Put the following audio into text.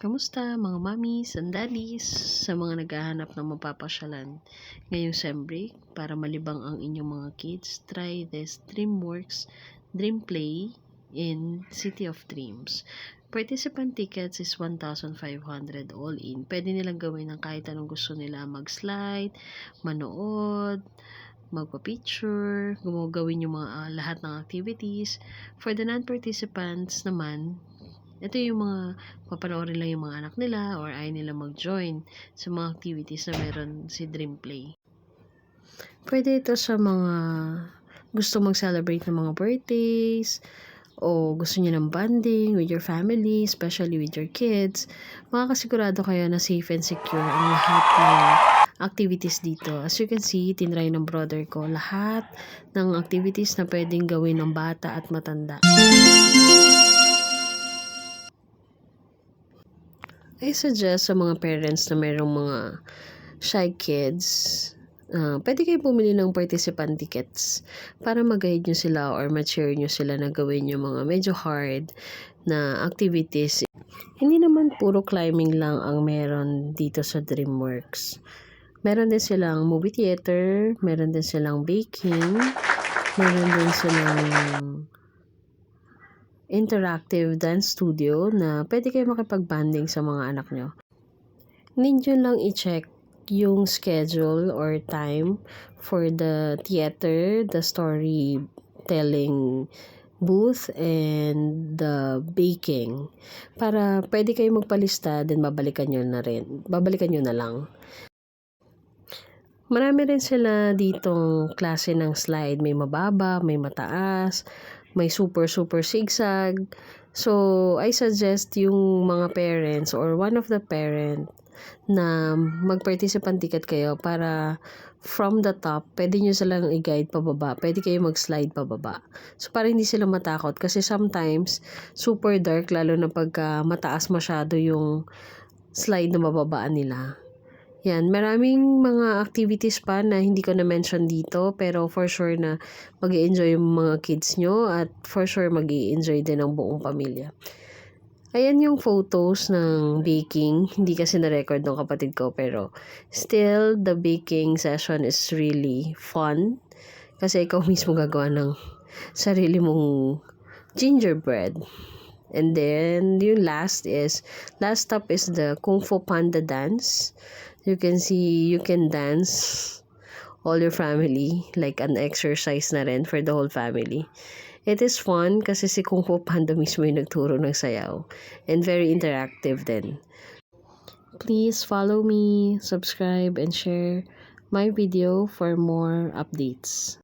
Kamusta mga mamis and daddies sa mga naghahanap ng mapapasyalan ngayong sem break para malibang ang inyong mga kids? Try this DreamWorks Dream Play in City of Dreams. Participant tickets is 1,500 all in. Pwede nilang gawin ng kahit anong gusto nila, mag-slide, manood, magpa-picture, gumagawin yung mga lahat ng activities. For the non-participants naman, ito yung mga papanoorin lang yung mga anak nila or ayaw nila mag-join sa mga activities na meron si Dream Play. Pwede ito sa mga gusto mag-celebrate ng mga birthdays o gusto niyo ng bonding with your family, especially with your kids. Makakasigurado kayo na safe and secure ang lahat ng activities dito. As you can see, tinry ng brother ko lahat ng activities na pwedeng gawin ng bata at matanda. I suggest sa mga parents na mayroong mga shy kids, pwede kayo bumili ng participant tickets para mag-guide nyo sila or ma-cheer nyo sila na gawin yung mga medyo hard na activities. Hindi naman puro climbing lang ang meron dito sa DreamWorks. Meron din silang movie theater, meron din silang baking, meron din silang interactive dance studio na pwede kayo makipag-banding sa mga anak nyo. Need nyo lang i-check yung schedule or time for the theater, the storytelling booth, and the baking. Para pwede kayo magpalista, then babalikan nyo na lang. Marami rin sila ditong klase ng slide. May mababa, may mataas, may super zigzag. So, I suggest yung mga parents or one of the parent na mag-participant ticket kayo para from the top, pwede nyo silang i-guide pababa. Pwede kayo mag-slide pababa. So, para hindi sila matakot. Kasi sometimes, super dark, lalo na pagka mataas masyado yung slide na mababaan nila. Yan, maraming mga activities pa na hindi ko na-mention dito, pero for sure na mag-i-enjoy yung mga kids nyo at for sure mag-i-enjoy din ang buong pamilya. Ayan yung photos ng baking. Hindi kasi na-record ng kapatid ko, pero still, the baking session is really fun kasi ikaw mismo gagawa ng sarili mong gingerbread. And then, yung last stop is the Kung Fu Panda dance. You can see, you can dance all your family, like an exercise na rin for the whole family. It is fun kasi si Kung Fu Panda mismo yung nagturo ng sayaw. And very interactive din. Please follow me, subscribe, and share my video for more updates.